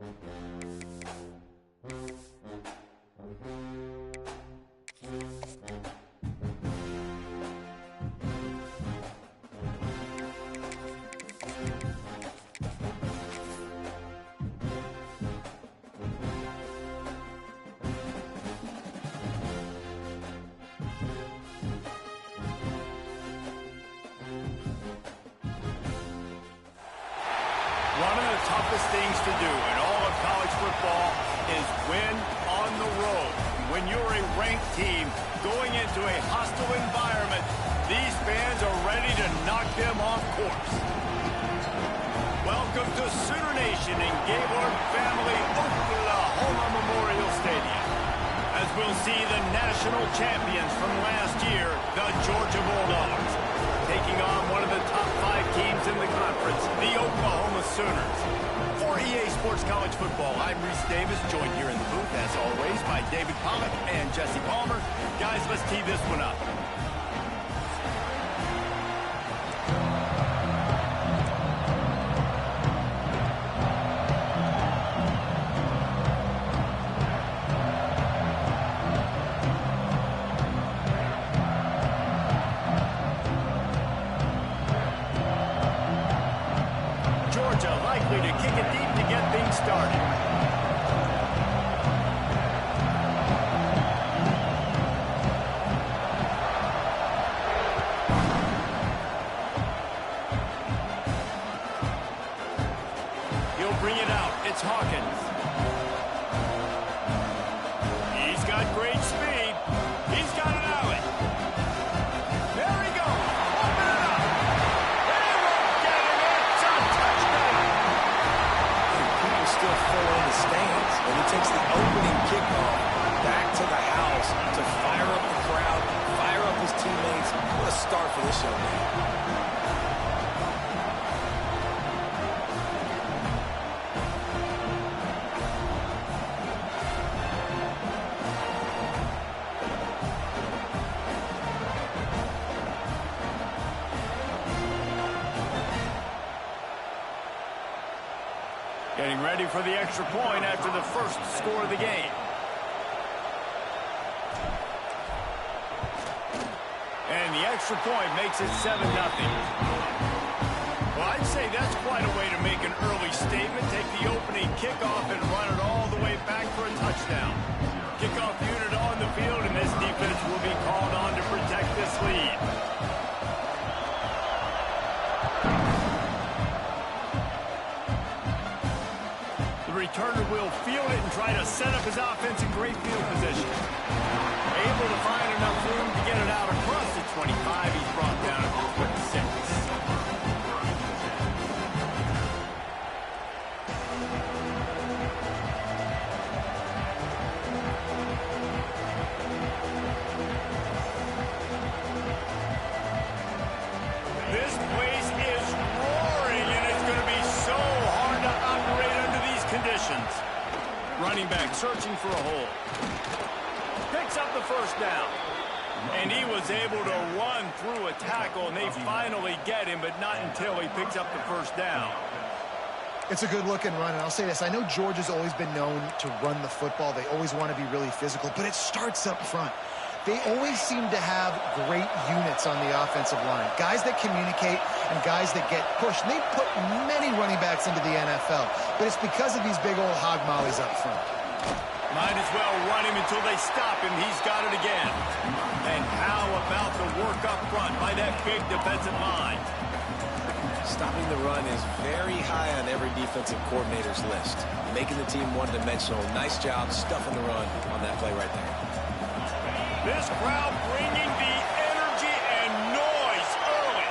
One of the toughest things to do in all of college football is win on the road. When you're a ranked team going into a hostile environment, these fans are ready to knock them off course. Welcome to Sooner Nation in Gaylord Family Oklahoma Memorial Stadium, as we'll see the national champions from last year, the Georgia Bulldogs, taking on one of the top 5 teams in the conference, the Oklahoma Sooners. For EA Sports College Football, I'm Reese Davis, joined here in the booth, as always, by David Pollack and Jesse Palmer. Guys, let's tee this one up. Likely to kick it deep to get things started. He'll bring it out. It's Hawkins. He's got great speed. He's got an alley. There he goes. Open it up. They won't get him. It's a touchdown. Still full in the stands, and he takes the opening kickoff back to the house to fire up the crowd, fire up his teammates. What a start for this young man. Getting ready for the extra point after the first score of the game. And the extra point makes it 7-0. Well, I'd say that's quite a way to make an early statement. Take the opening kickoff and run it all the way back for a touchdown. Kickoff unit on the field, and this defense will be called on to protect this lead. Returner will field it and try to set up his offense in great field position. Able to find enough room to get it out across the 25. He's brought down at the 26. This place is roaring, and it's going to be so hard to operate under these conditions. Running back searching for a hole. Picks up the first down. And he was able to run through a tackle, and they finally get him, but not until he picks up the first down. It's a good-looking run, and I'll say this. I know Georgia's always been known to run the football. They always want to be really physical, but it starts up front. They always seem to have great units on the offensive line. Guys that communicate and guys that get pushed. And they've put many running backs into the NFL, but it's because of these big old hog mollies up front. Might as well run him until they stop him. He's got it again. And how about the work up front by that big defensive line? Stopping the run is very high on every defensive coordinator's list. Making the team one-dimensional. Nice job stuffing the run on that play right there. This crowd bringing the energy and noise early.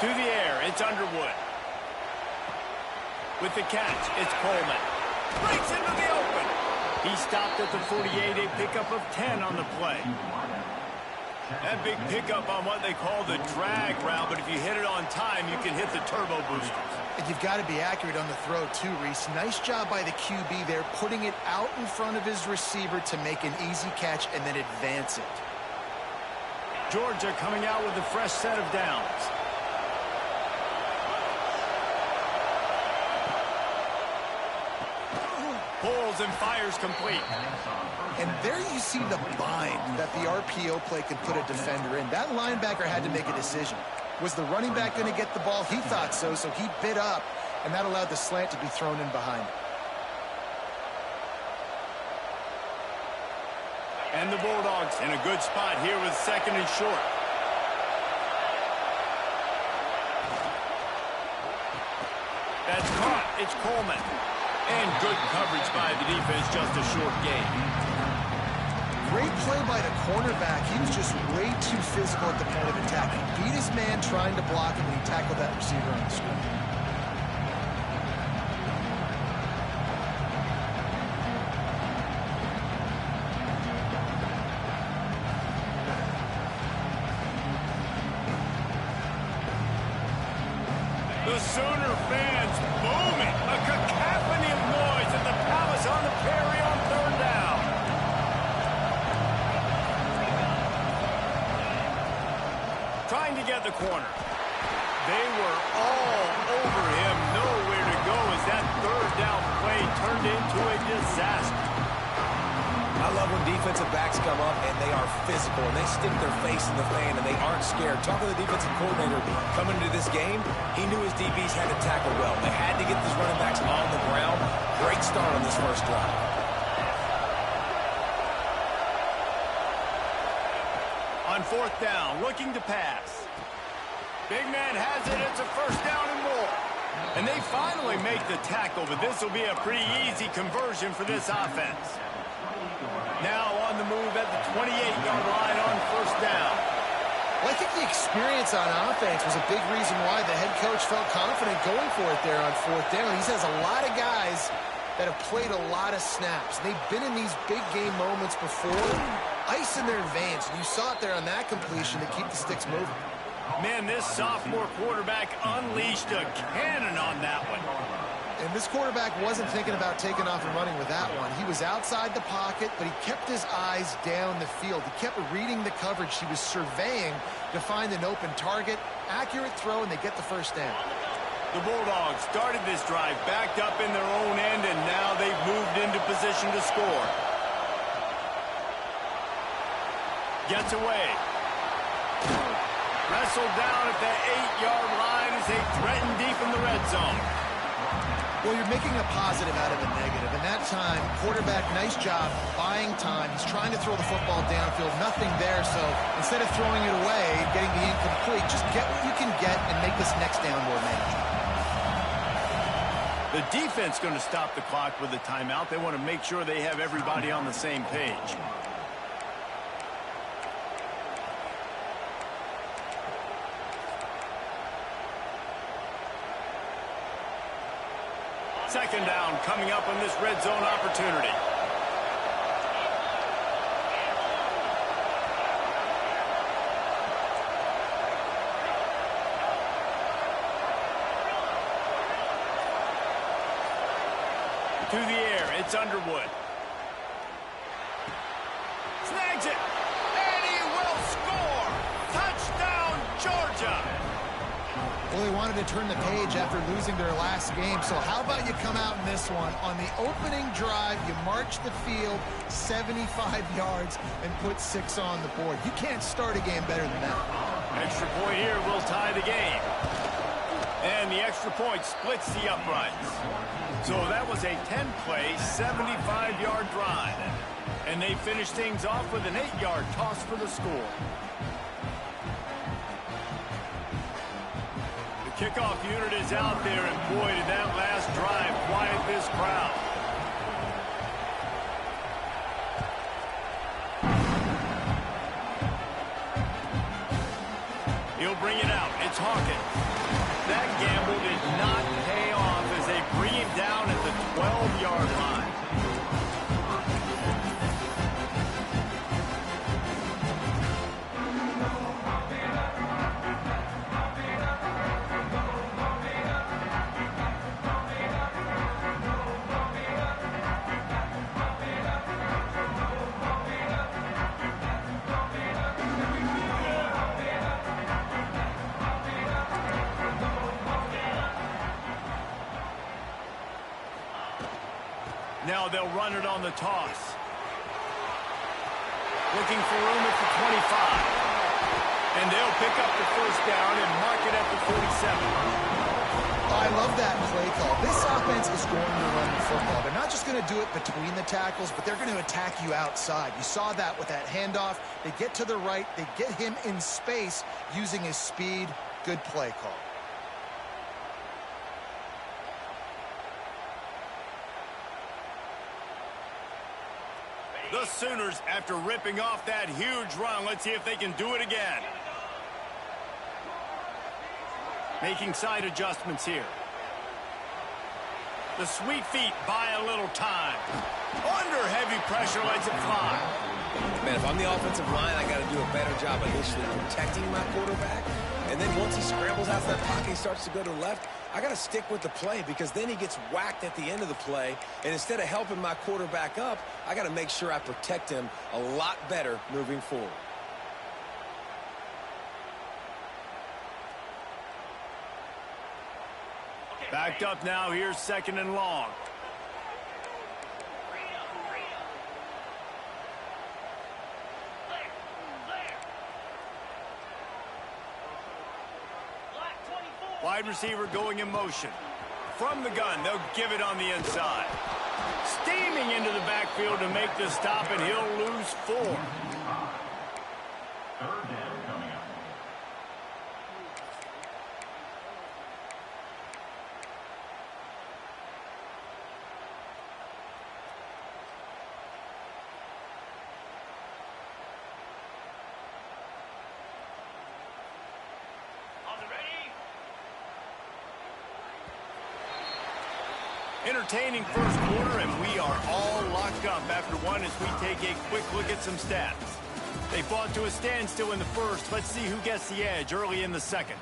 To the air, it's Underwood. With the catch, it's Coleman. Breaks into the open. He stopped at the 48, a pickup of 10 on the play. That big pickup on what they call the drag route, but if you hit it on time, you can hit the turbo boosters. And you've got to be accurate on the throw, too, Reese. Nice job by the QB there, putting it out in front of his receiver to make an easy catch and then advance it. Georgia coming out with a fresh set of downs. Pulls and fires complete. And there you see the bind that the RPO play can put a defender in. That linebacker had to make a decision. Was the running back going to get the ball? He thought so, so he bit up, and that allowed the slant to be thrown in behind. And the Bulldogs in a good spot here with 2nd and short. That's caught. It's Coleman. And good coverage by the defense, just a short gain. Great play by the cornerback. He was just way too physical at the point of attack. He beat his man trying to block him, and he tackled that receiver on the screen. The Sooner fans booming. A cacophony of noise at the Palace on the Prairie on 3rd down. Trying to get the corner. They were all over him. Nowhere to go as that 3rd down play turned into a disaster. I love when defensive backs come up and they are physical and they stick their face in the fan and they aren't scared. Talk to the defensive coordinator coming into this game. He knew his DBs had to tackle well. They had to get these running backs on the ground. Great start on this first drive. On 4th down, looking to pass. Big man has it. It's a 1st down and more. And they finally make the tackle, but this will be a pretty easy conversion for this offense. Now on the move at the 28-yard line on 1st down. Well, I think the experience on offense was a big reason why the head coach felt confident going for it there on 4th down. He has a lot of guys that have played a lot of snaps. They've been in these big game moments before, ice in their veins. You saw it there on that completion to keep the sticks moving. Man, this sophomore quarterback unleashed a cannon on that one. And this quarterback wasn't thinking about taking off and running with that one. He was outside the pocket, but he kept his eyes down the field. He kept reading the coverage. He was surveying to find an open target. Accurate throw, and they get the 1st down. The Bulldogs started this drive backed up in their own end, and now they've moved into position to score. Gets away. Wrestled down at the 8-yard line as they threaten deep in the red zone. Well, you're making a positive out of a negative. And that time, quarterback, nice job buying time. He's trying to throw the football downfield. Nothing there, so instead of throwing it away and getting the incomplete, just get what you can get and make this next down more manageable. The defense going to stop the clock with a timeout. They want to make sure they have everybody on the same page. Second down coming up on this red zone opportunity. To the air, it's Underwood. Snags it, and he will score! Touchdown, Georgia! Well, they wanted to turn the page after losing their last game, so how about you come out in this one? On the opening drive, you march the field 75 yards and put 6 on the board. You can't start a game better than that. Extra point here will tie the game. And the extra point splits the uprights. So that was a 10-play, 75-yard drive. And they finish things off with an 8-yard toss for the score. The kickoff unit is out there, and boy, did that last drive quiet this crowd. He'll bring it out. It's Hawkins. That gamble did not pay off as they bring him down at the 12-yard line. Now they'll run it on the toss. Looking for room at the 25. And they'll pick up the first down and mark it at the 47. I love that play call. This offense is going to run the football. They're not just going to do it between the tackles, but they're going to attack you outside. You saw that with that handoff. They get to the right. They get him in space using his speed. Good play call. The Sooners, after ripping off that huge run, let's see if they can do it again. Making side adjustments here. The sweet feet buy a little time. Under heavy pressure, lets it fly. Man, if I'm the offensive line, I got to do a better job initially protecting my quarterback. And then once he scrambles out of that pocket, he starts to go to the left, I got to stick with the play because then he gets whacked at the end of the play. And instead of helping my quarterback up, I got to make sure I protect him a lot better moving forward. Backed up now, here's 2nd and long. Wide receiver going in motion. From the gun, they'll give it on the inside. Steaming into the backfield to make the stop, and he'll lose 4. Third down coming up. Entertaining first quarter, and we are all locked up after one as we take a quick look at some stats. They fought to a standstill in the first. Let's see who gets the edge early in the second.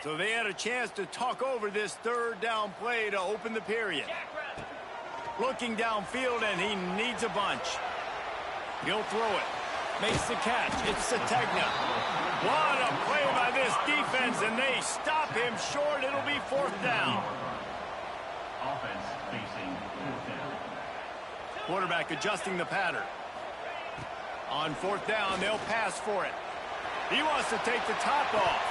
So they had a chance to talk over this third down play to open the period. Looking downfield, and he needs a bunch. He'll throw it. Makes the catch. It's Sategna. What a play by this defense, and they stop him short. It'll be 4th down. Offense facing 4th down. Quarterback adjusting the pattern. On 4th down, they'll pass for it. He wants to take the top off.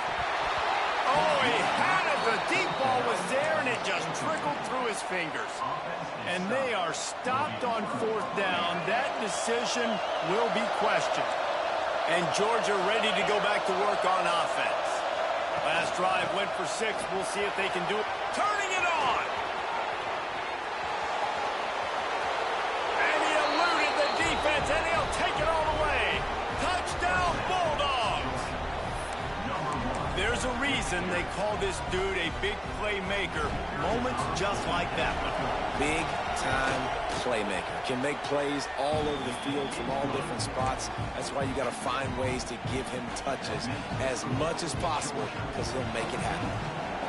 Oh, he had it. The deep ball was there, and it just trickled through his fingers. And they are stopped on 4th down. That decision will be questioned. And Georgia ready to go back to work on offense. Last drive went for 6. We'll see if they can do it. Turning it on. And he eluded the defense, and he'll take it all the way. Touchdown, Bulldogs. There's a reason they call this dude a big playmaker. Moments just like that one. Big-time playmaker. Can make plays all over the field from all different spots. That's why you got to find ways to give him touches as much as possible because he'll make it happen.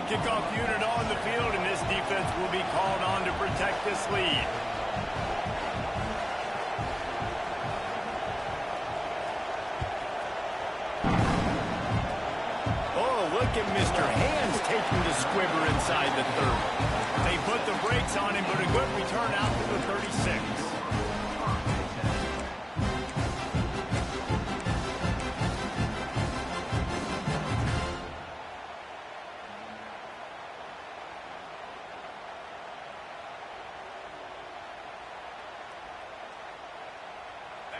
Kickoff unit on the field, and this defense will be called on to protect this lead. Look at Mr. Hands taking the squibber inside the 30. They put the brakes on him, but a good return out to the 36.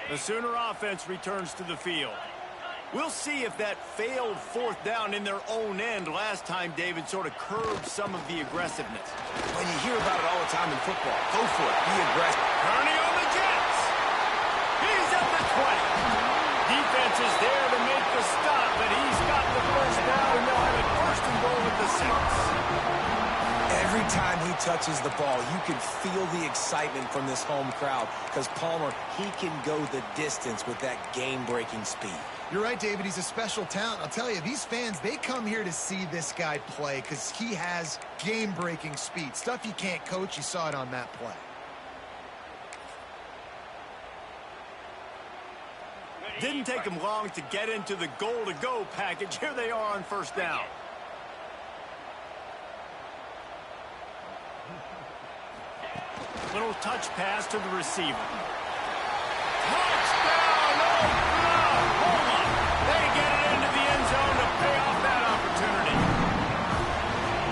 The Sooner offense returns to the field. We'll see if that failed 4th down in their own end last time, David, sort of curbed some of the aggressiveness. When you hear about it all the time in football, go for it. Be aggressive. Turning on the Jets. He's at the 20. Defense is there to make the stop, but he's got the first down, and they'll have it 1st and goal at the 6. Every time he touches the ball, you can feel the excitement from this home crowd because Palmer, he can go the distance with that game-breaking speed. You're right, David. He's a special talent. I'll tell you, these fans, they come here to see this guy play because he has game-breaking speed. Stuff you can't coach. You saw it on that play. Didn't take them long to get into the goal-to-go package. Here they are on first down. Little touch pass to the receiver. Touchdown, Oklahoma! They get it into the end zone to pay off that opportunity.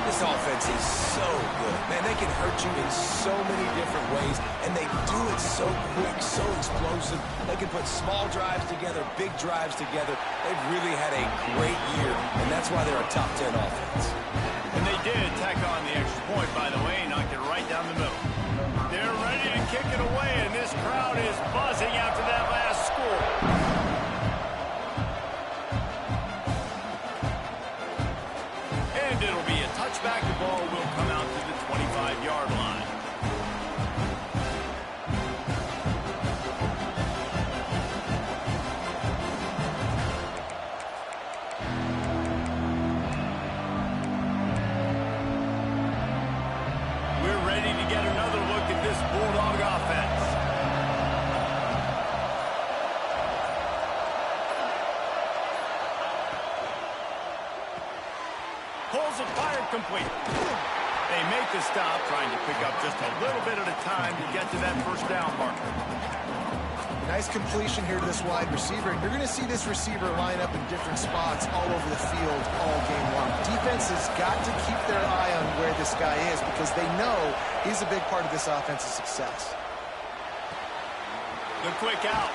This offense is so good. Man, they can hurt you in so many different ways, and they do it so quick, so explosive. They can put small drives together, big drives together. They've really had a great year, and that's why they're a top 10 offense. And they did tack on the extra point, by the way, knocked it right down the middle. They're ready to kick it away, and this crowd is buzzing after that last score. And it'll be a touchback. The ball will come out to the 25-yard line. We're ready to get another look at this Bulldog offense. Pulls it, fired, complete. They make the stop, trying to pick up just a little bit at a time to get to that first down marker. Nice completion here to this wide receiver. And you're going to see this receiver line up in different spots all over the field all game long. Defense has got to keep their eye on where this guy is because they know he's a big part of this offense's success. The quick out.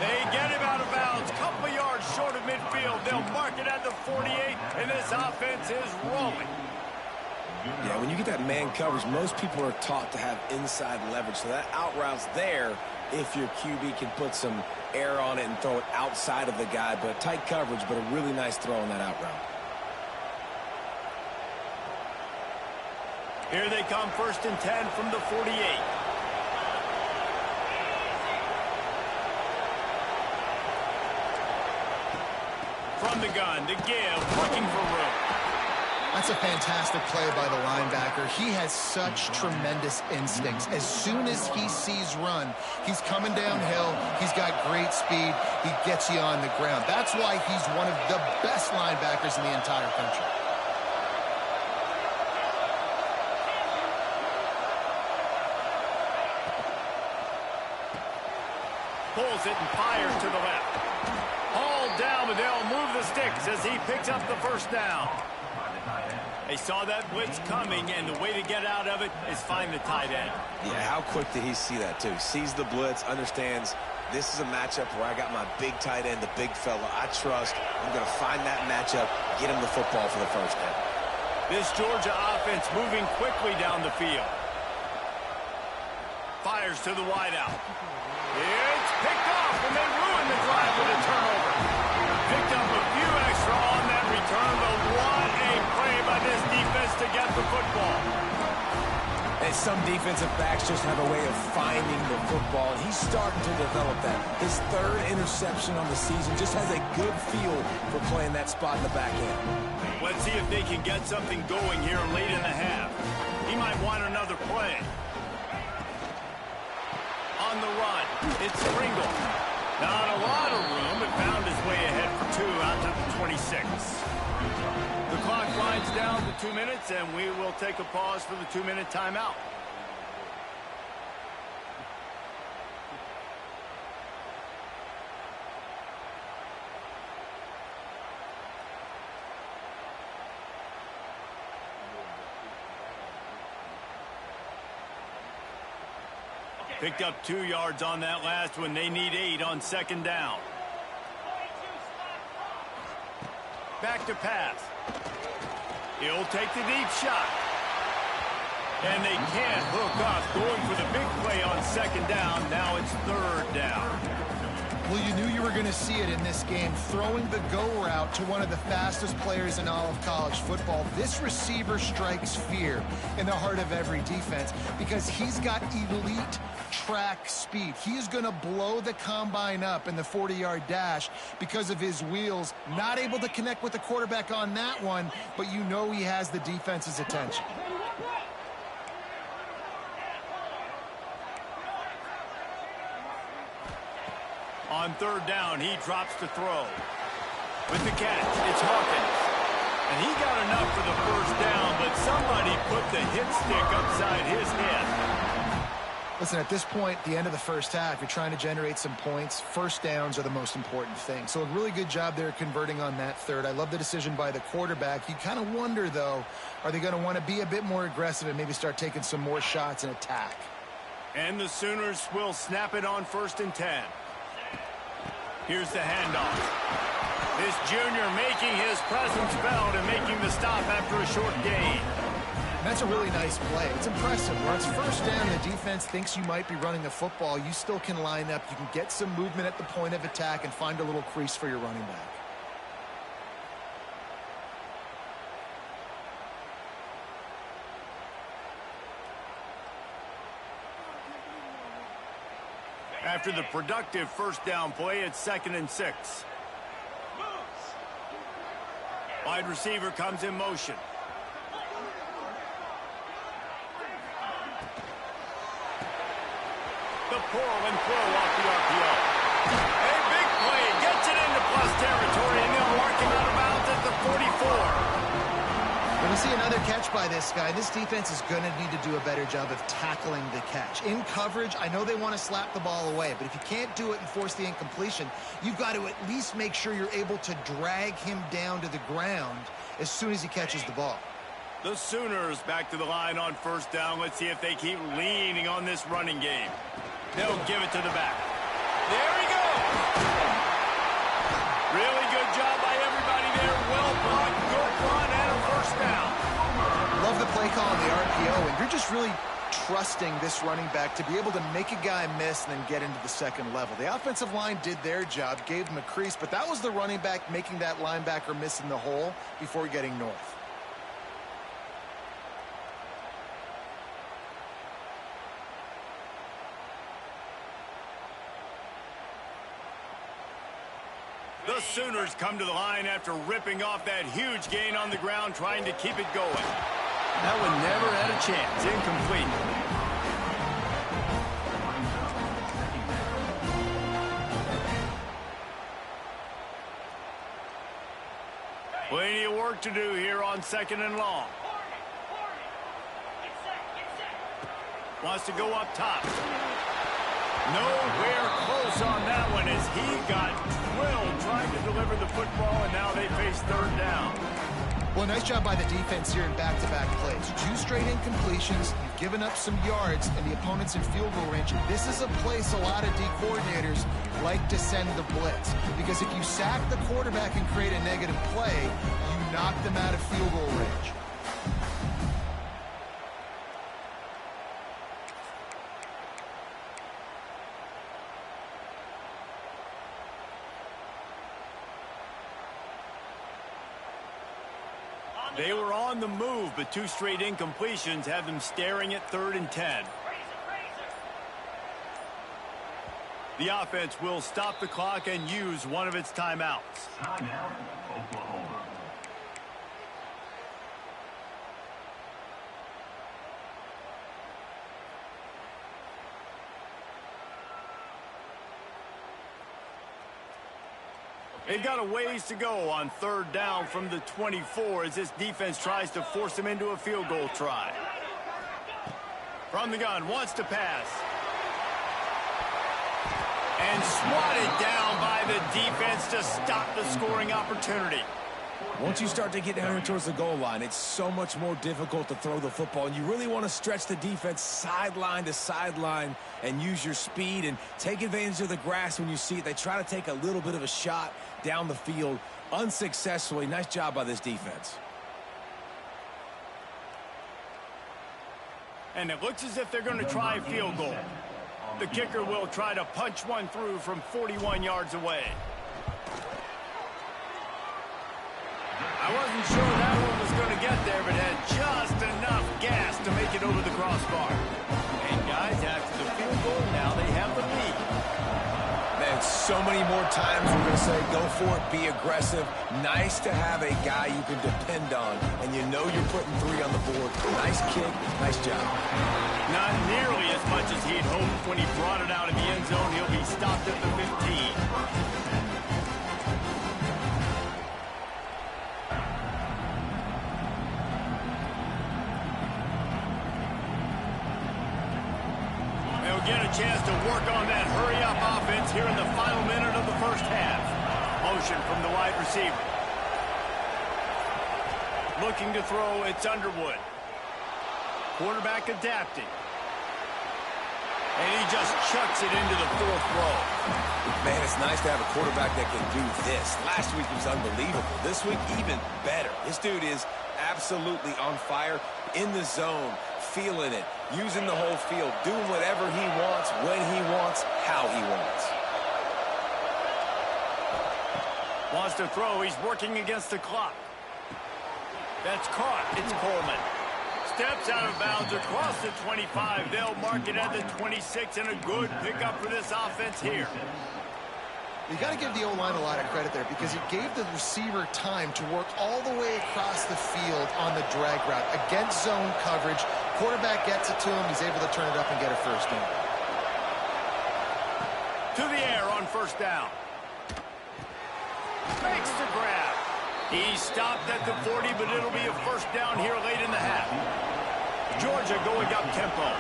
They get him out of bounds. Couple yards short of midfield. They'll mark it at the 48, and this offense is rolling. Yeah, when you get that man coverage, most people are taught to have inside leverage. So that out route's there if your QB can put some air on it and throw it outside of the guy. But tight coverage, but a really nice throw on that out route. Here they come, 1st and 10 from the 48. From the gun, to give, looking for room. That's a fantastic play by the linebacker. He has such tremendous instincts. As soon as he sees run, he's coming downhill. He's got great speed. He gets you on the ground. That's why he's one of the best linebackers in the entire country. Pulls it and fires to the left. Hauled down, but they'll move the sticks as he picks up the first down. They saw that blitz coming, and the way to get out of it is find the tight end. Yeah, how quick did he see that, too? Sees the blitz, understands this is a matchup where I got my big tight end, the big fella I trust. I'm going to find that matchup, get him the football for the first down. This Georgia offense moving quickly down the field. Fires to the wideout. It's picked off, and they ruin the drive with a turnover. Picked up a few extra on that return, but what a play by this defense to get the football. And some defensive backs just have a way of finding the football, and he's starting to develop that. His 3rd interception on the season just has a good feel for playing that spot in the back end. Let's see if they can get something going here late in the half. He might want another play. On the run, it's Pringle. Not a lot of room, but found his way ahead for 2 out to the 26. The clock winds down to 2 minutes, and we will take a pause for the 2-minute timeout. Picked up 2 yards on that last one. They need 8 on 2nd down. Back to pass. He'll take the deep shot. And they can't hook up. Going for the big play on 2nd down. Now it's 3rd down. Well, you knew you were going to see it in this game. Throwing the go route to one of the fastest players in all of college football. This receiver strikes fear in the heart of every defense because he's got elite track speed. He is going to blow the combine up in the 40-yard dash because of his wheels. Not able to connect with the quarterback on that one, but you know he has the defense's attention. On third down, he drops to throw. With the catch, it's Hawkins. And he got enough for the first down, but somebody put the hit stick upside his head. Listen, at this point, the end of the first half, you're trying to generate some points. First downs are the most important thing. So a really good job there converting on that third. I love the decision by the quarterback. You kind of wonder, though, are they going to want to be a bit more aggressive and maybe start taking some more shots and attack? And the Sooners will snap it on 1st and 10. Here's the handoff. This junior making his presence felt and making the stop after a short gain. That's a really nice play. It's impressive. Where it's first down, the defense thinks you might be running the football. You still can line up. You can get some movement at the point of attack and find a little crease for your running back. After the productive first down play, it's 2nd and 6. Wide receiver comes in motion. The pull and throw off the RPO. A big play, gets it into plus territory, and they'll mark him out of bounds at the 44. When we see another catch by this guy, this defense is going to need to do a better job of tackling the catch. In coverage, I know they want to slap the ball away, but if you can't do it and force the incompletion, you've got to at least make sure you're able to drag him down to the ground as soon as he catches the ball. The Sooners back to the line on first down. Let's see if they keep leaning on this running game. They'll give it to the back. There he goes! Really good job by everybody there. Well blocked, good run, and a first down. Love the play call on the RPO, and you're just really trusting this running back to be able to make a guy miss and then get into the second level. The offensive line did their job, gave him a crease, but that was the running back making that linebacker miss in the hole before getting north. The Sooners come to the line after ripping off that huge gain on the ground, trying to keep it going. That one never had a chance. Incomplete. Plenty of work to do here on 2nd and long. Wants to go up top. Nowhere close on that one as he got drilled trying to deliver the football, and now they face third down. Well, nice job by the defense here in back-to-back plays. 2 straight incompletions, you've given up some yards, and the opponent's in field goal range. This is a place a lot of D coordinators like to send the blitz, because if you sack the quarterback and create a negative play, you knock them out of field goal range. They were on the move, but 2 straight incompletions have them staring at 3rd and 10. The offense will stop the clock and use one of its timeouts. Timeout, Oklahoma. They've got a ways to go on 3rd down from the 24 as this defense tries to force them into a field goal try. From the gun, wants to pass. And swatted down by the defense to stop the scoring opportunity. Once you start to get down here towards the goal line, it's so much more difficult to throw the football, and you really want to stretch the defense sideline to sideline and use your speed and take advantage of the grass when you see it. They try to take a little bit of a shot down the field unsuccessfully. Nice job by this defense. And it looks as if they're going to try a field goal. The kicker will try to punch one through from 41 yards away. I wasn't sure that one was going to get there, but had just enough gas to make it over the crossbar. And guys, after the field goal, now they have the lead. Man, so many more times we're going to say, go for it, be aggressive. Nice to have a guy you can depend on, and you know you're putting 3 on the board. Nice kick, nice job. Not nearly as much as he'd hoped when he brought it out in the end zone. He'll be stopped at the 15. Get a chance to work on that hurry-up offense here in the final minute of the first half. Motion from the wide receiver. Looking to throw, it's Underwood. Quarterback adapting. And he just chucks it into the 4th row. Man, it's nice to have a quarterback that can do this. Last week was unbelievable. This week, even better. This dude is absolutely on fire, in the zone, feeling it, using the whole field, doing whatever he wants, when he wants, how he wants. Wants to throw. He's working against the clock. That's caught. It's Coleman. Steps out of bounds across the 25. They'll mark it at the 26, and a good pickup for this offense here. You got to give the O-line a lot of credit there because it gave the receiver time to work all the way across the field on the drag route. Against zone coverage, quarterback gets it to him. He's able to turn it up and get a first down. To the air on first down. Makes the grab. He's stopped at the 40, but it'll be a first down here late in the half. Georgia going up tempo.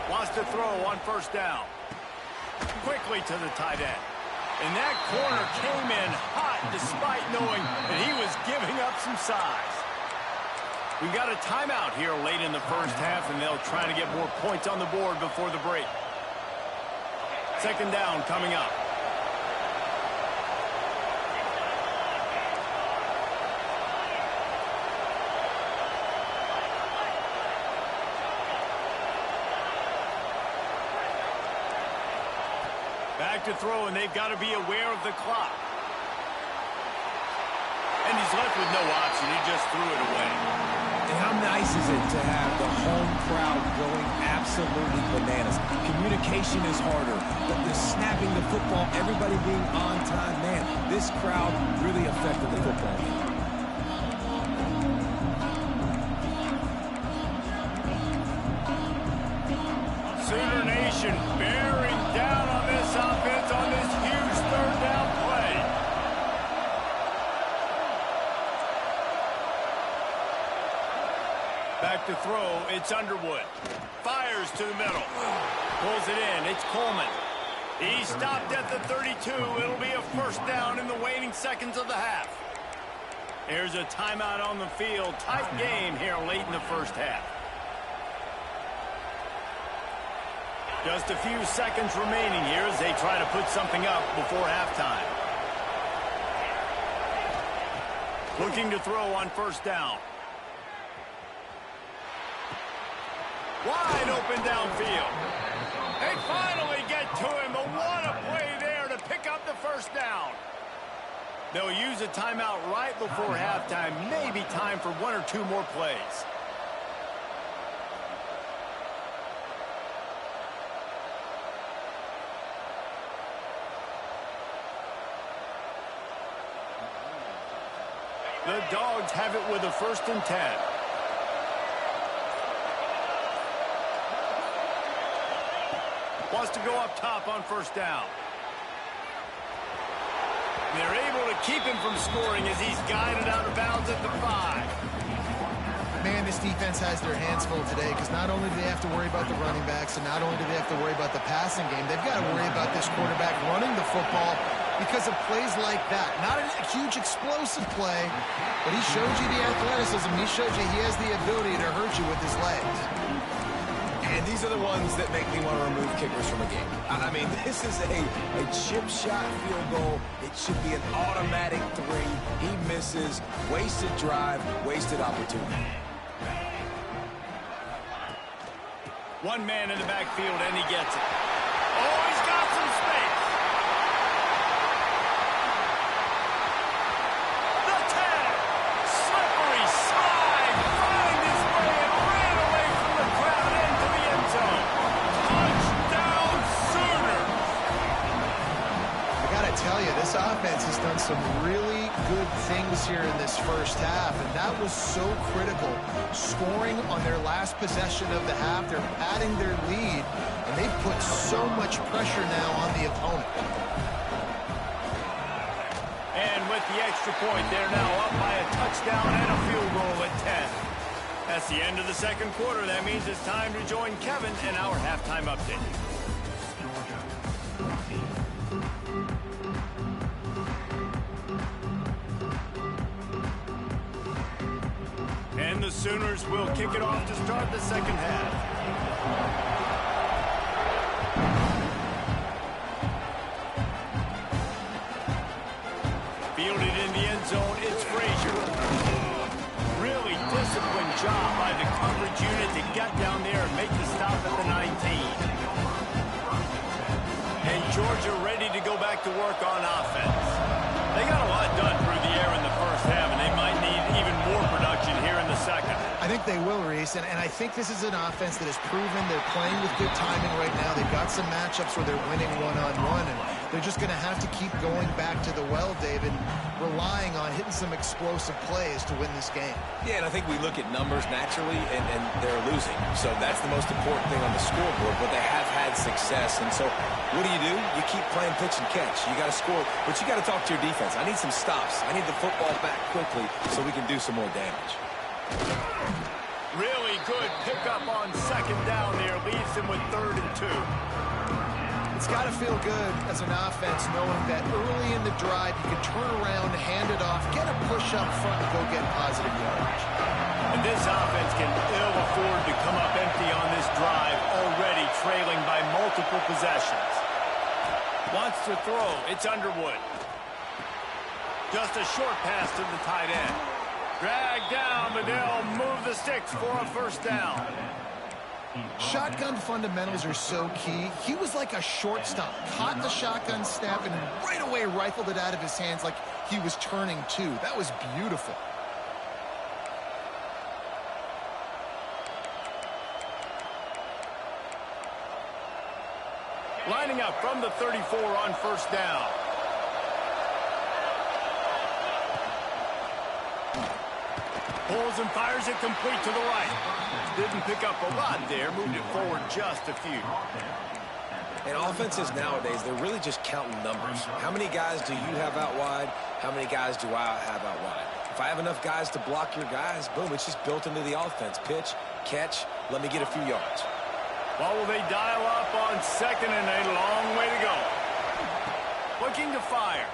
Wants to throw on first down. Quickly to the tight end. And that corner came in hot despite knowing that he was giving up some size. We've got a timeout here late in the first half, and they'll try to get more points on the board before the break. Second down coming up. Back to throw, and they've got to be aware of the clock. And he's left with no option. He just threw it away. And how nice is it to have the home crowd going absolutely bananas? Communication is harder, but the snapping the football, everybody being on time, man, this crowd really affected the football game. Sooner Nation bearing down on this offense on this huge third down play. Back to throw, it's Underwood. Fires to the middle. Pulls it in, it's Coleman. He stopped at the 32. It'll be a first down in the waning seconds of the half. There's a timeout on the field. Tight game here late in the first half. Just a few seconds remaining here as they try to put something up before halftime. Looking to throw on first down. Wide open downfield. They finally get to him, but what a play there to pick up the first down. They'll use a timeout right before halftime. Maybe time for 1 or 2 more plays. The Dogs have it with a 1st and 10. Wants to go up top on first down. They're able to keep him from scoring as he's guided out of bounds at the 5. Man, this defense has their hands full today because not only do they have to worry about the running backs and not only do they have to worry about the passing game, they've got to worry about this quarterback running the football because of plays like that. Not a huge explosive play, but he showed you the athleticism. He showed you he has the ability to hurt you with his legs. And these are the ones that make me want to remove kickers from a game. I mean, this is a chip shot field goal. It should be an automatic 3. He misses. Wasted drive, wasted opportunity. One man in the backfield, and he gets it. Oh, he's got some space. The 10. Slippery slide. Find his way and ran away from the crowd into the end zone. Touchdown, Sooners. I got to tell you, this offense has done some really good things here in this first half, and that was so critical. Scoring on their last possession of the half, they're padding their lead, and they've put so much pressure now on the opponent. And with the extra point, they're now up by a touchdown and a field goal at 10. That's the end of the second quarter. That means it's time to join Kevin in our halftime update. And the Sooners will kick it off to start the second half. Fielded in the end zone, it's Frazier. Really disciplined job by the coverage unit to get down there and make the stop at the 19. And Georgia ready to go back to work on offense. They got a lot done through the air in the first half, and they might need even more production here in the second. I think they will, Reese, and I think this is an offense that has proven they're playing with good timing right now. They've got some matchups where they're winning one-on-one, and they're just going to have to keep going back to the well, David, relying on hitting some explosive plays to win this game. Yeah, and I think we look at numbers naturally, and they're losing. So that's the most important thing on the scoreboard, but they have had success. And so what do? You keep playing pitch and catch. You got to score, but you got to talk to your defense. I need some stops. I need the football back quickly so we can do some more damage. Really good pickup on second down there. Leaves him with 3rd and 2. It's got to feel good as an offense knowing that early in the drive you can turn around, hand it off, get a push up front, and go get positive yardage. And this offense can ill afford to come up empty on this drive, already trailing by multiple possessions. Wants to throw. It's Underwood. Just a short pass to the tight end. Drag down, but they'll move the sticks for a first down. Shotgun fundamentals are so key. He was like a shortstop. Caught the shotgun snap and right away rifled it out of his hands like he was turning two. That was beautiful. Lining up from the 34 on first down. Pulls and fires it complete to the right. Didn't pick up a lot there. Moved it forward just a few. And offenses nowadays, they're really just counting numbers. How many guys do you have out wide? How many guys do I have out wide? If I have enough guys to block your guys, boom, it's just built into the offense. Pitch, catch, let me get a few yards. Well, will they dial up on second and a long way to go? Looking to fire.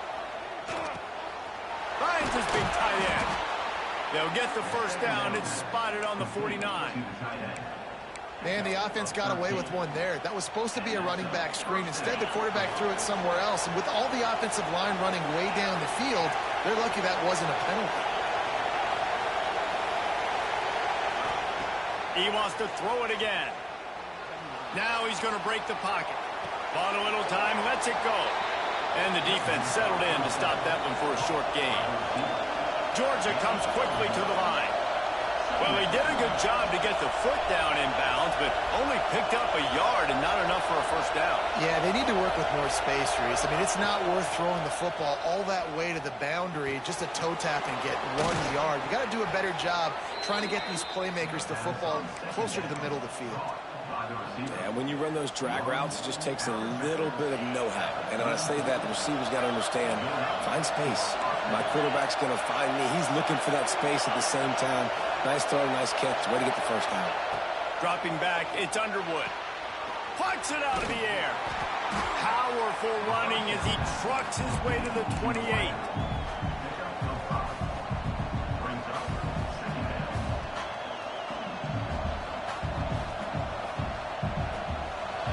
Finds his big tight end. They'll get the first down. It's spotted on the 49. Man, the offense got away with one there. That was supposed to be a running back screen. Instead, the quarterback threw it somewhere else. And with all the offensive line running way down the field, they're lucky that wasn't a penalty. He wants to throw it again. Now he's going to break the pocket. Bought a little time, lets it go. And the defense settled in to stop that one for a short gain. Georgia comes quickly to the line. Well, he did a good job to get the foot down in bounds, but only picked up a yard and not enough for a first down. Yeah, they need to work with more space, Reese. I mean, it's not worth throwing the football all that way to the boundary, just a toe tap and get 1 yard. You got to do a better job trying to get these playmakers the football closer to the middle of the field. Yeah, when you run those drag routes, it just takes a little bit of know-how. And when I say that, the receiver's got to understand, find space. My quarterback's going to find me. He's looking for that space at the same time. Nice throw, nice catch. Way to get the first down. Dropping back, it's Underwood. Plucks it out of the air. Powerful running as he trucks his way to the 28.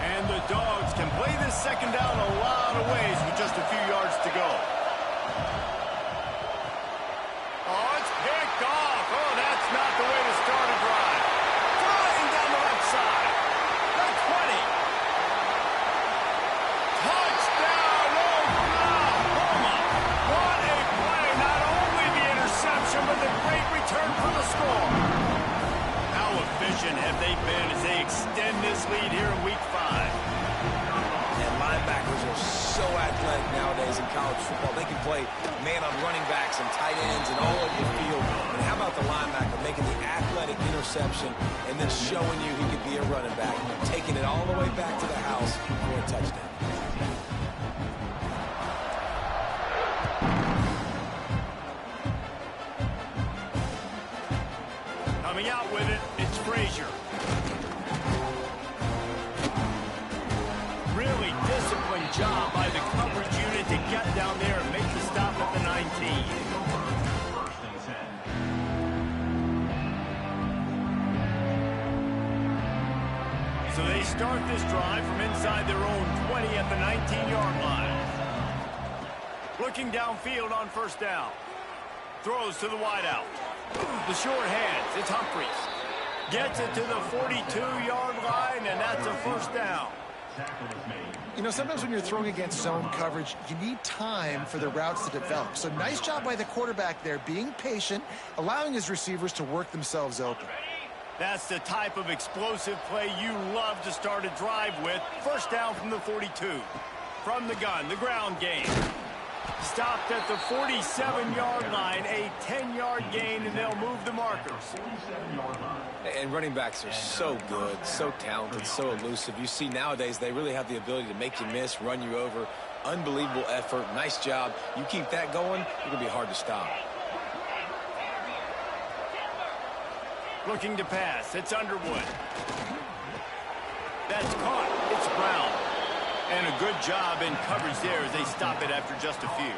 And the Dogs can play this second down a lot of ways with just a few yards to go. Oh, it's picked off. Oh, that's not the way to start a drive. Flying down the left side. position have they been as they extend this lead here in Week 5? And linebackers are so athletic nowadays in college football. They can play man on running backs and tight ends and all over the field. And how about the linebacker making the athletic interception and then showing you he could be a running back, taking it all the way back to the house for a touchdown. Coming out with it, it's Frazier. Really disciplined job by the coverage unit to get down there and make the stop at the 19. So they start this drive from inside their own 20 at the 19-yard line. Looking downfield on first down. Throws to the wideout. The short hands, it's Humphries. Gets it to the 42-yard line, and that's a first down. You know, sometimes when you're throwing against zone coverage, you need time for the routes to develop. So nice job by the quarterback there, being patient, allowing his receivers to work themselves open. That's the type of explosive play you love to start a drive with. First down from the 42. From the gun, the ground game. Stopped at the 47-yard line, a 10-yard gain, and they'll move the markers. And running backs are so good, so talented, so elusive. You see nowadays they really have the ability to make you miss, run you over. Unbelievable effort. Nice job. You keep that going, it's going to be hard to stop. Looking to pass. It's Underwood. That's caught. It's Brown. And a good job in coverage there as they stop it after just a few.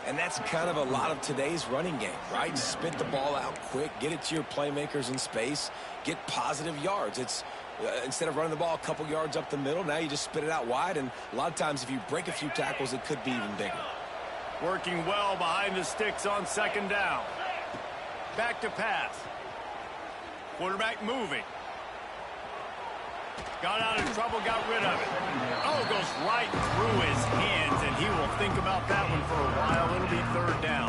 And that's kind of a lot of today's running game, right? Spit the ball out quick, get it to your playmakers in space, get positive yards. It's instead of running the ball a couple yards up the middle, now you just spit it out wide, and a lot of times if you break a few tackles, it could be even bigger. Working well behind the sticks on second down. Back to pass. Quarterback moving. Got out of trouble, got rid of it. Oh, goes right through his hands, and he will think about that one for a while. It'll be third down.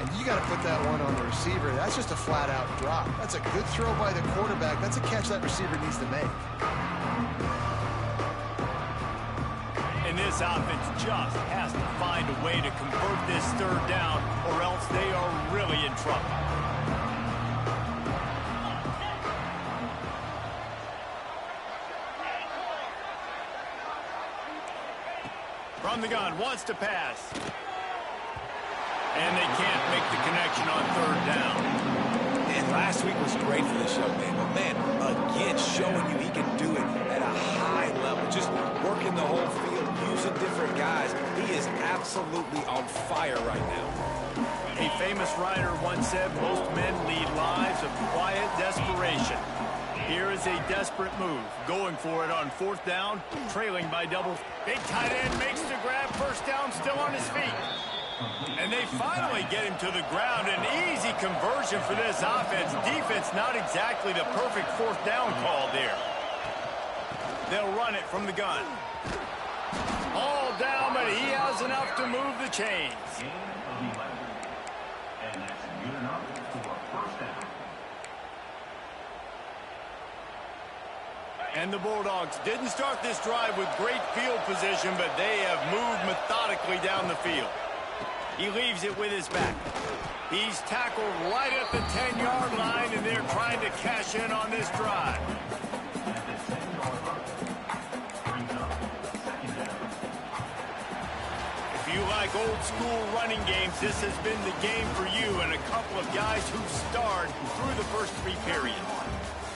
And you got to put that one on the receiver. That's just a flat-out drop. That's a good throw by the quarterback. That's a catch that receiver needs to make. And this offense just has to find a way to convert this third down, or else they are really in trouble. From the gun, wants to pass. And they can't make the connection on third down. And last week was great for this young man. But, man, again, showing you he can do it at a high level. Just working the whole field, using different guys. He is absolutely on fire right now. A famous writer once said, most men lead lives of quiet desperation. Here is a desperate move. Going for it on fourth down, trailing by double. Big tight end makes the grab. First down, still on his feet. And they finally get him to the ground. An easy conversion for this offense. Defense not exactly the perfect fourth down call there. They'll run it from the gun. All down, but he has enough to move the chains. And that's good enough for a first down. And the Bulldogs didn't start this drive with great field position, but they have moved methodically down the field. He leaves it with his back. He's tackled right at the 10-yard line, and they're trying to cash in on this drive. If you like old-school running games, this has been the game for you and a couple of guys who starred through the first three periods.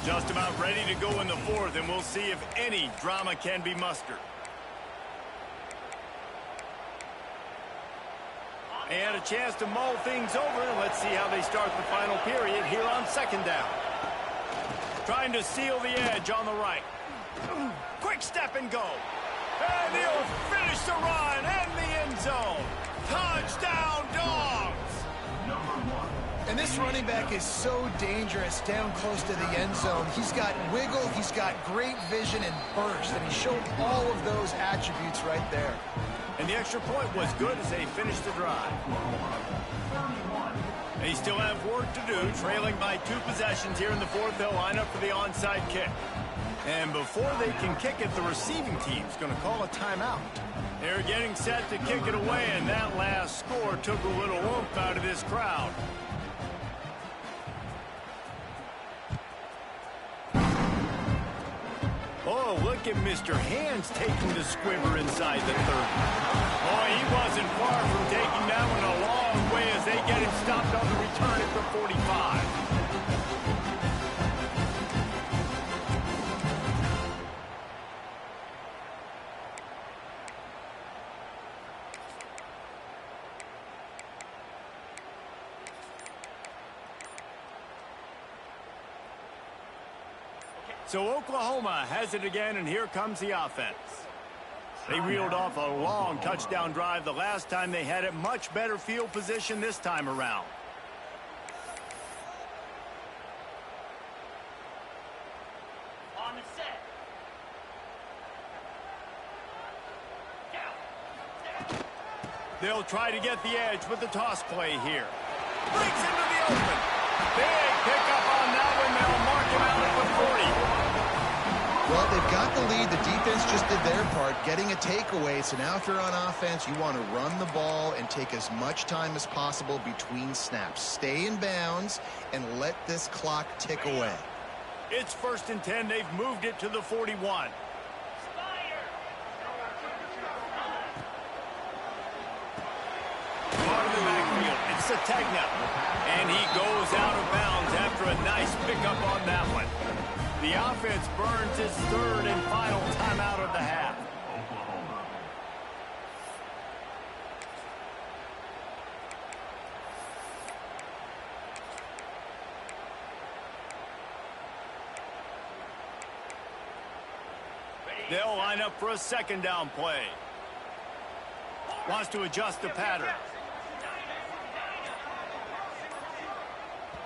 Just about ready to go in the fourth, and we'll see if any drama can be mustered. They had a chance to mull things over. Let's see how they start the final period here on second down. Trying to seal the edge on the right. Quick step and go. And he'll finish the run and the end zone. Touchdown, Dogs! And this running back is so dangerous down close to the end zone. He's got wiggle, he's got great vision and burst, and he showed all of those attributes right there. And the extra point was good as they finished the drive. They still have work to do, trailing by 2 possessions here in the fourth. They'll line up for the onside kick. And before they can kick it, the receiving team's going to call a timeout. They're getting set to kick it away, and that last score took a little oomph out of this crowd. Oh, look at Mr. Hands taking the squibber inside the 30. Oh, he wasn't far from taking that one a long way as they get him stopped on the return at the 45. So Oklahoma has it again, and here comes the offense. They reeled off a long touchdown drive the last time they had it. Much better field position this time around. On the set. They'll try to get the edge with the toss play here. Breaks into the open. Big pickup on that one. They'll mark him out at the 40. Well, they've got the lead. The defense just did their part, getting a takeaway. So now if you're on offense, you want to run the ball and take as much time as possible between snaps. Stay in bounds and let this clock tick away. It's 1st and 10. They've moved it to the 41. Part of the backfield. It's Sategna. And he goes out of bounds after a nice pickup on that one. The offense burns its 3rd and final timeout of the half. They'll line up for a 2nd down play. Wants to adjust the pattern.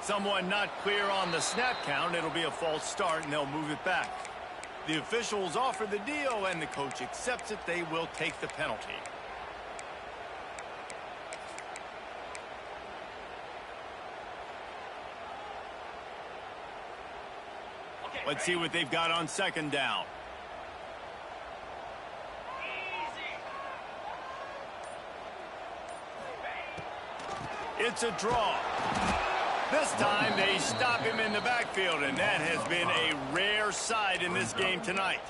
Someone not clear on the snap count. It'll be a false start, and they'll move it back. The officials offer the deal, and the coach accepts it. They will take the penalty. Let's see what they've got on 2nd down. It's a draw. This time they stop him in the backfield, and that has been a rare sight in this game tonight.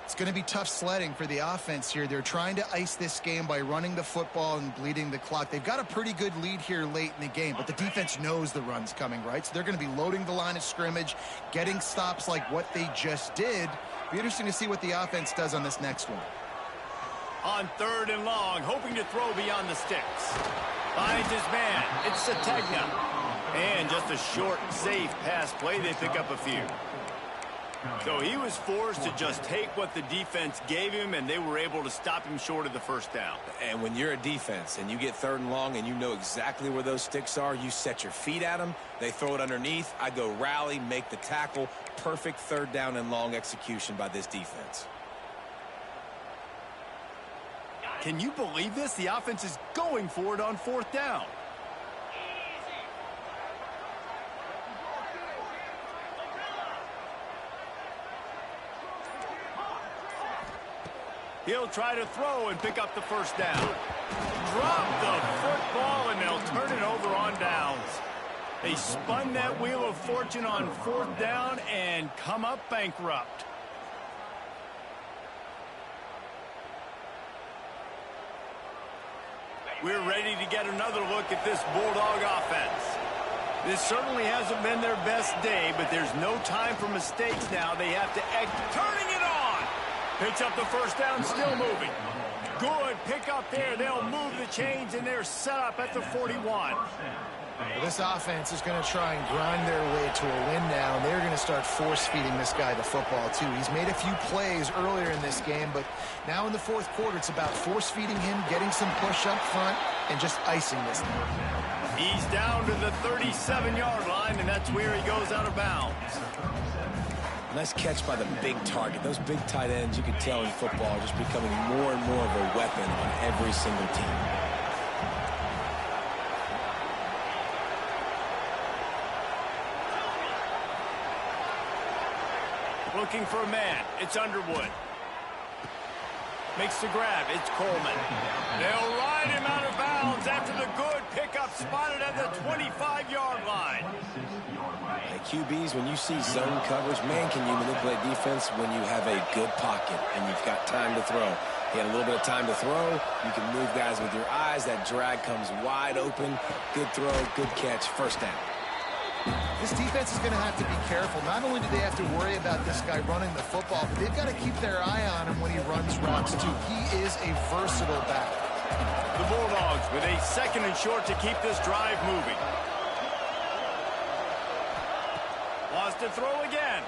It's going to be tough sledding for the offense here. They're trying to ice this game by running the football and bleeding the clock. They've got a pretty good lead here late in the game, but the defense knows the run's coming, right? So they're going to be loading the line of scrimmage, getting stops like what they just did. Be interesting to see what the offense does on this next one. On 3rd and long, hoping to throw beyond the sticks. Finds his man. It's Sategna. And just a short, safe pass play. They pick up a few. So he was forced to just take what the defense gave him, and they were able to stop him short of the 1st down. And when you're a defense and you get 3rd and long and you know exactly where those sticks are, you set your feet at them, they throw it underneath, I go rally, make the tackle. Perfect 3rd down and long execution by this defense. Can you believe this? The offense is going for it on 4th down. He'll try to throw and pick up the 1st down. Drop the football, and they'll turn it over on downs. They spun that wheel of fortune on 4th down and come up bankrupt. We're ready to get another look at this Bulldog offense. This certainly hasn't been their best day, but there's no time for mistakes now. They have to turning it on. Picks up the 1st down, still moving. Good pick up there. They'll move the chains, and they're set up at the 41. Well, this offense is going to try and grind their way to a win now, and they're going to start force-feeding this guy the football, too. He's made a few plays earlier in this game, but now in the 4th quarter, it's about force-feeding him, getting some push up front, and just icing this thing. He's down to the 37-yard line, and that's where he goes out of bounds. Nice catch by the big target. Those big tight ends, you can tell in football, are just becoming more and more of a weapon on every single team. Looking for a man. It's Underwood. Makes the grab. It's Coleman. They'll ride him out of bounds after the good pickup spotted at the 25-yard line. Hey, QBs, when you see zone coverage, man, can you manipulate defense when you have a good pocket and you've got time to throw. He had a little bit of time to throw. You can move guys with your eyes. That drag comes wide open. Good throw, good catch, first down. This defense is going to have to be careful. Not only do they have to worry about this guy running the football, but they've got to keep their eye on him when he runs routes, too. He is a versatile back. The Bulldogs with a 2nd and short to keep this drive moving. Wants to throw again.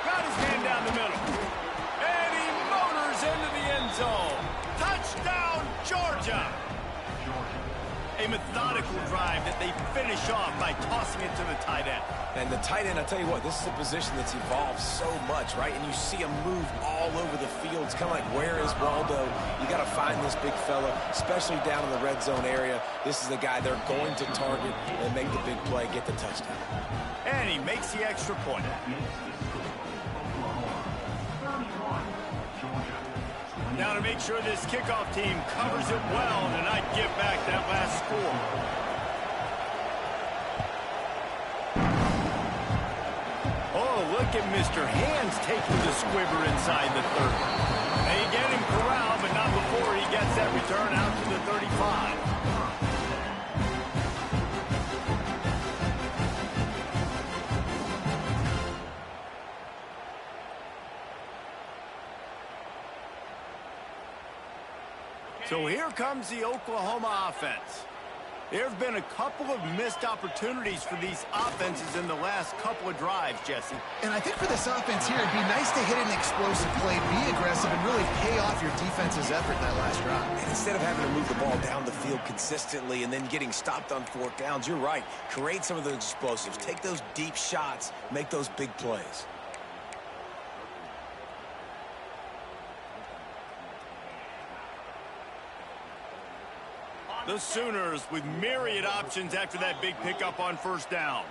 Got his man down the middle. And he motors into the end zone. Touchdown, Georgia! A methodical drive that they finish off by tossing it to the tight end. And the tight end, I'll tell you what, this is a position that's evolved so much, right? And you see him move all over the field. It's kind of like, where is Waldo? You got to find this big fella, especially down in the red zone area. This is the guy they're going to target and make the big play, get the touchdown. And he makes the extra point. Now to make sure this kickoff team covers it well and not give back that last score. Oh, look at Mr. Hands taking the squibber inside the 30. They get him corralled, but not before he gets that return out to the 35. So here comes the Oklahoma offense. There have been a couple of missed opportunities for these offenses in the last couple of drives, Jesse. And I think for this offense here, it'd be nice to hit an explosive play, be aggressive, and really pay off your defense's effort that last drive. And instead of having to move the ball down the field consistently and then getting stopped on 4th downs, you're right. Create some of those explosives. Take those deep shots. Make those big plays. The Sooners with myriad options after that big pickup on 1st down.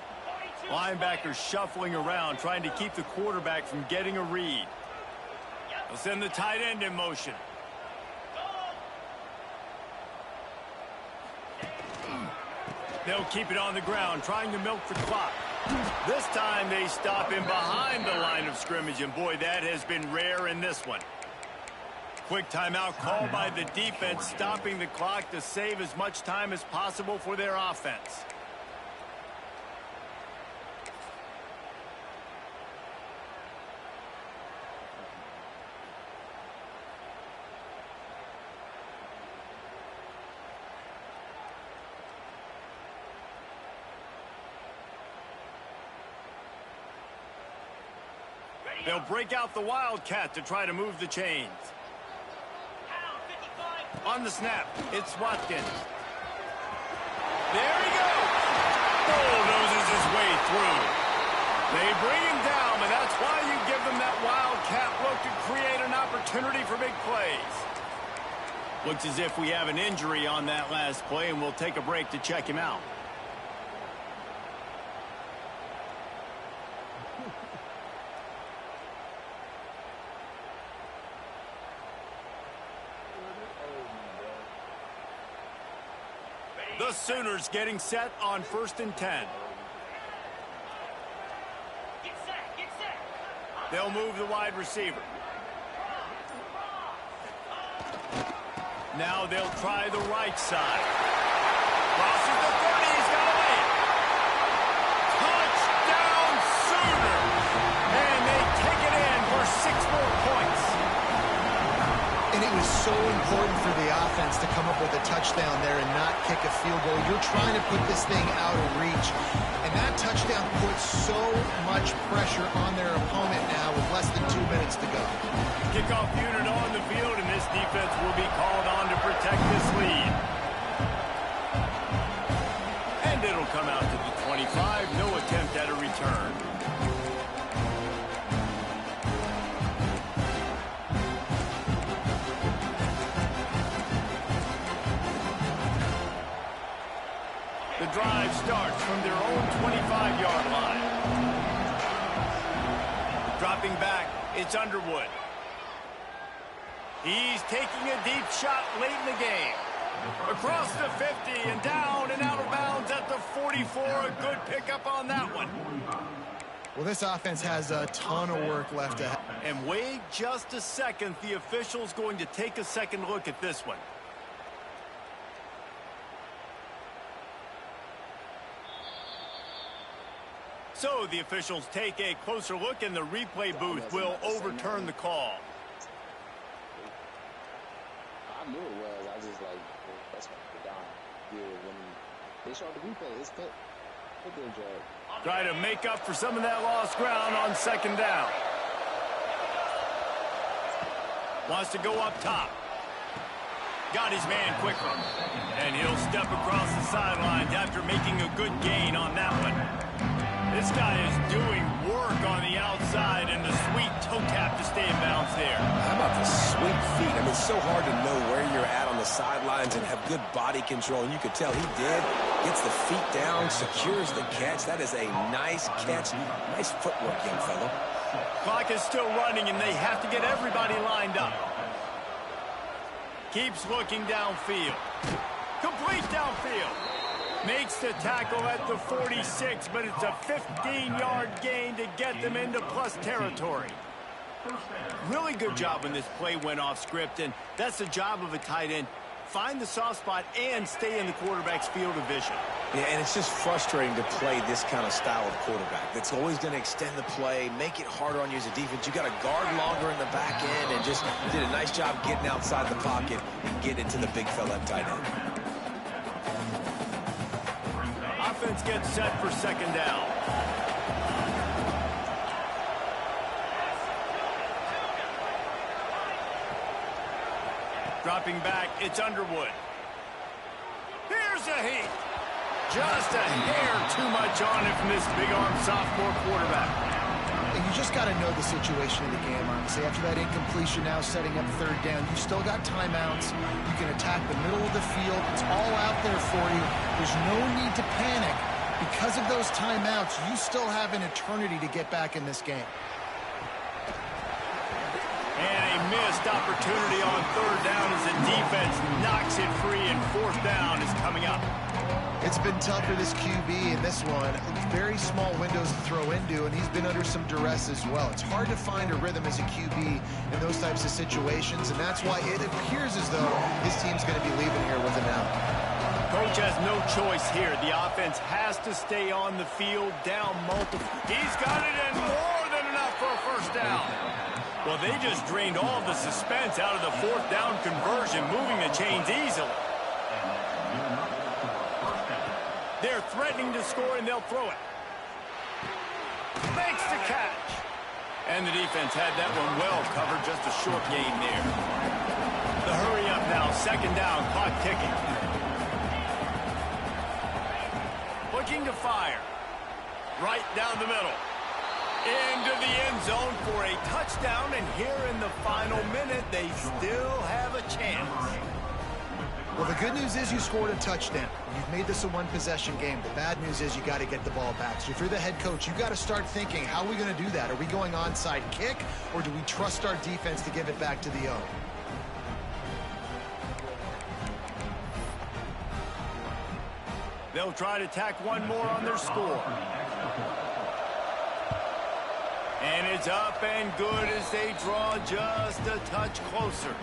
Linebackers shuffling around, trying to keep the quarterback from getting a read. They'll send the tight end in motion. They'll keep it on the ground, trying to milk the clock. This time they stop him behind the line of scrimmage, and boy, that has been rare in this one. Quick timeout called by the defense, stopping the clock to save as much time as possible for their offense. They'll break out the Wildcat to try to move the chains. On the snap, it's Watkins. There he goes. Bulldozes his way through. They bring him down, and that's why you give them that Wildcat look to create an opportunity for big plays. Looks as if we have an injury on that last play, and we'll take a break to check him out. The Sooners getting set on 1st and 10. Get set. They'll move the wide receiver. Now they'll try the right side. Crosses the 30. He's got to win. Touchdown Sooners! And they take it in for 6 more points. And it was so important for the offense to come up with a touchdown there and not kick a field goal. You're trying to put this thing out of reach. And that touchdown puts so much pressure on their opponent now with less than 2 minutes to go. Kickoff unit on the field, and this defense will be called on to protect this lead. drive starts from their own 25-yard line. Dropping back, it's Underwood. He's taking a deep shot late in the game. Across the 50 and down and out of bounds at the 44. A good pickup on that one. Well, this offense has a ton of work left ahead. And wait just a second. The official's going to take a second look at this one. So the officials take a closer look, and the replay booth will overturn the call. I knew it was. I just like, that's what Don did when they showed the replay. His foot did drag. Try to make up for some of that lost ground on second down. Wants to go up top. Got his man quickly. And he'll step across the sidelines after making a good gain on that one. This guy is doing work on the outside, and the sweet toe tap to stay in bounds there. How about the sweet feet? I mean, it's so hard to know where you're at on the sidelines and have good body control. And you could tell he did. Gets the feet down, secures the catch. That is a nice catch. Nice footwork, young fellow. Clock is still running, and they have to get everybody lined up. Keeps looking downfield. Complete downfield. Makes the tackle at the 46, but it's a 15-yard gain to get them into plus territory. Really good job when this play went off script, and that's the job of a tight end. Find the soft spot and stay in the quarterback's field of vision. Yeah, and it's just frustrating to play this kind of style of quarterback. That's always going to extend the play, make it harder on you as a defense. You got to guard longer in the back end, and just did a nice job getting outside the pocket and getting it to the big fella at tight end. Offense gets set for second down. Dropping back, it's Underwood. Here's a heat. Just a hair too much on it from this big-arm sophomore quarterback. And you just got to know the situation of the game, honestly. After that incompletion, now setting up third down, you still got timeouts. You can attack the middle of the field. It's all out there for you. There's no need to panic. Because of those timeouts, you still have an eternity to get back in this game. And a missed opportunity on third down as the defense knocks it free, and fourth down is coming up. It's been tough for this QB in this one. Very small windows to throw into, and he's been under some duress as well. It's hard to find a rhythm as a QB in those types of situations, and that's why it appears as though his team's going to be leaving here with an out. Coach has no choice here. The offense has to stay on the field, down multiple. He's got it in more than enough for a first down. Well, they just drained all of the suspense out of the fourth down conversion, moving the chains easily. They're threatening to score, and they'll throw it. Makes the catch. And the defense had that one well covered, just a short gain there. The hurry up now, second down, clock ticking. Looking to fire. Right down the middle. Into the end zone for a touchdown, and here in the final minute, they still have a chance. Well, the good news is you scored a touchdown. You've made this a one-possession game. The bad news is you got to get the ball back. So if you're the head coach, you got to start thinking, how are we going to do that? Are we going onside kick, or do we trust our defense to give it back to the O? They'll try to tack one more on their score. And it's up and good as they draw just a touch closer.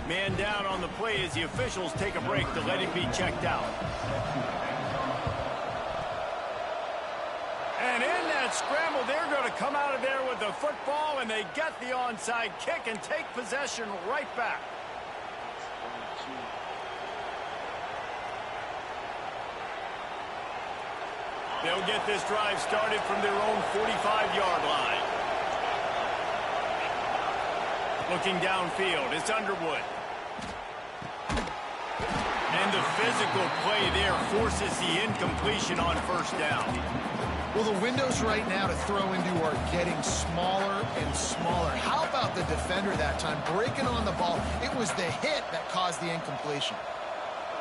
Man down on the play as the officials take a break to let him be checked out. And in that scramble, they're going to come out of there with the football, and they get the onside kick and take possession right back. They'll get this drive started from their own 45-yard line. Looking downfield, it's Underwood. And the physical play there forces the incompletion on first down. Well, the windows right now to throw into are getting smaller and smaller. How about the defender that time breaking on the ball? It was the hit that caused the incompletion.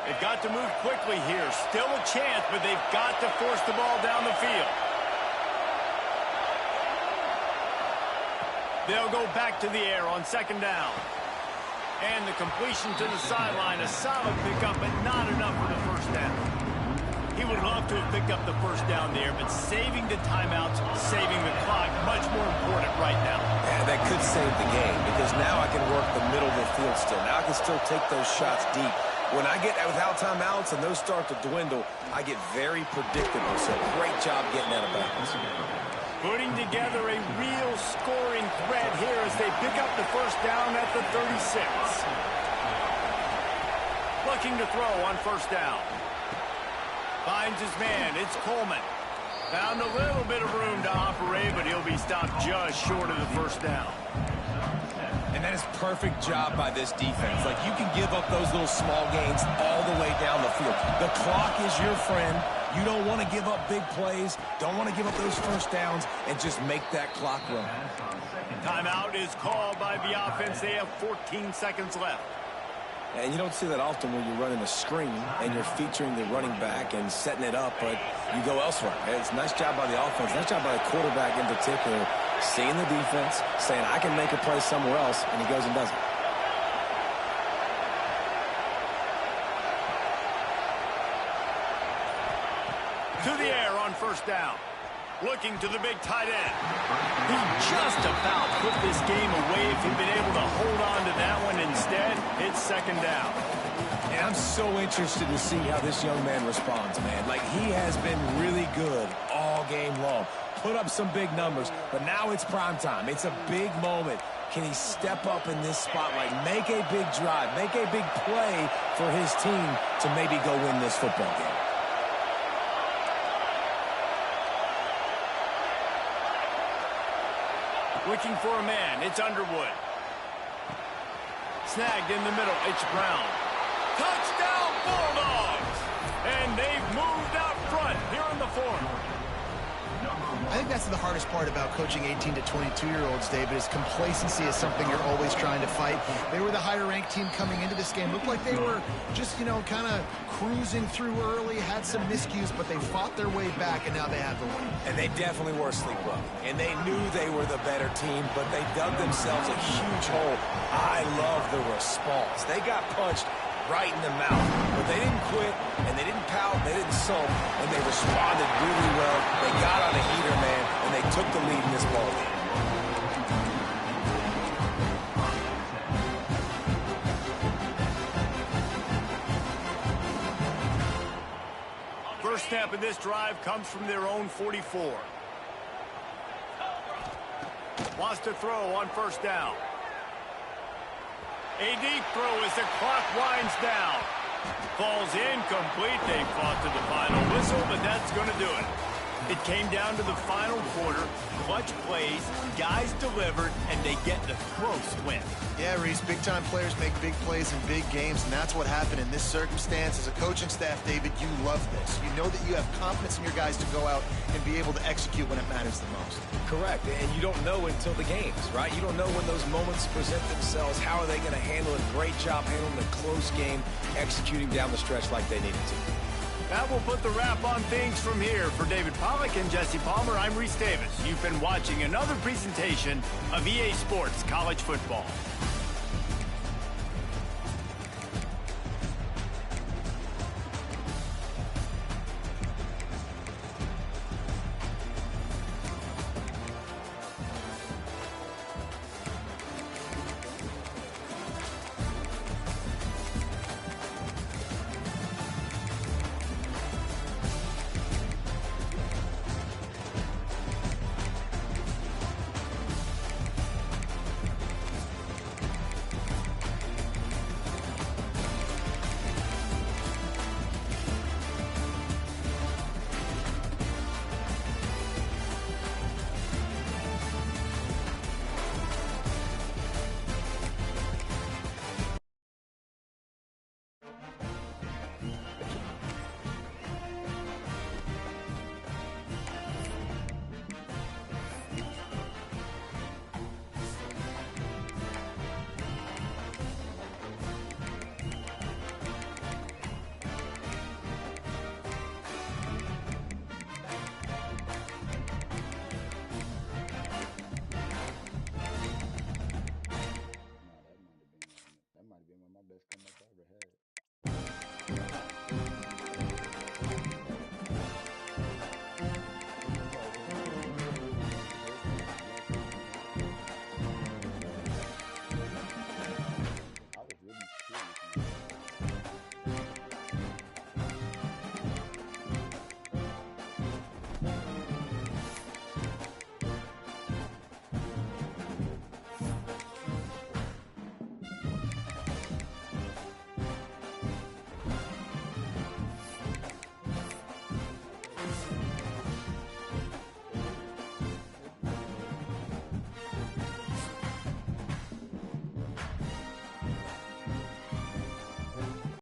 They've got to move quickly here. Still a chance, but they've got to force the ball down the field. They'll go back to the air on second down. And the completion to the sideline, a solid pickup, but not enough for the first down. He would love to have picked up the first down there, but saving the timeouts, saving the clock, much more important right now. Yeah, that could save the game because now I can work the middle of the field still. Now I can still take those shots deep. When I get without timeouts and those start to dwindle, I get very predictable. So great job getting out of bounds. Putting together a real scoring threat here as they pick up the first down at the 36. Looking to throw on first down. Finds his man. It's Coleman. Found a little bit of room to operate, but he'll be stopped just short of the first down. And that is perfect job by this defense. Like, you can give up those little small gains all the way down the field. The clock is your friend. You don't want to give up big plays. Don't want to give up those first downs and just make that clock run. Timeout is called by the offense. They have 14 seconds left. And you don't see that often when you're running a screen and you're featuring the running back and setting it up, but you go elsewhere. It's a nice job by the offense, nice job by the quarterback in particular, seeing the defense, saying, I can make a play somewhere else, and he goes and does it. To the air on first down. Looking to the big tight end. He just about put this game away if he'd been able to hold on to that one. Instead, it's second down. And I'm so interested to see how this young man responds, man. Like, he has been really good all game long. Put up some big numbers, but now it's prime time. It's a big moment. Can he step up in this spotlight, make a big drive, make a big play for his team to maybe go win this football game? Looking for a man. It's Underwood. Snagged in the middle. It's Brown. Touchdown, Bulldogs! And they've moved out front here in the fourth. I think that's the hardest part about coaching 18 to 22-year-olds, David, is complacency is something you're always trying to fight. They were the higher-ranked team coming into this game. Looked like they were just, kind of cruising through early, had some miscues, but they fought their way back, and now they have the win. And they definitely were sleepwalking. And they knew they were the better team, but they dug themselves a huge hole. I love the response. They got punched right in the mouth, but they didn't quit, and they didn't pout, they didn't sulk, and they responded really well. They got on a heater, man, and they took the lead in this ball game. First snap of this drive comes from their own 44. Wants to throw on first down. A deep throw as the clock winds down. Falls incomplete. They fought to the final whistle, but that's going to do it. It came down to the final quarter. Clutch plays, guys delivered, and they get the close win. Yeah, Reese, big-time players make big plays in big games, and that's what happened in this circumstance. As a coaching staff, David, you love this. You know that you have confidence in your guys to go out and be able to execute when it matters the most. Correct, and you don't know until the games, right? You don't know when those moments present themselves. How are they going to handle it? Great job handling the close game, executing down the stretch like they needed to. That will put the wrap on things from here. For David Pollack and Jesse Palmer, I'm Reese Davis. You've been watching another presentation of EA Sports College Football. might have been one of my best comebacks I ever had.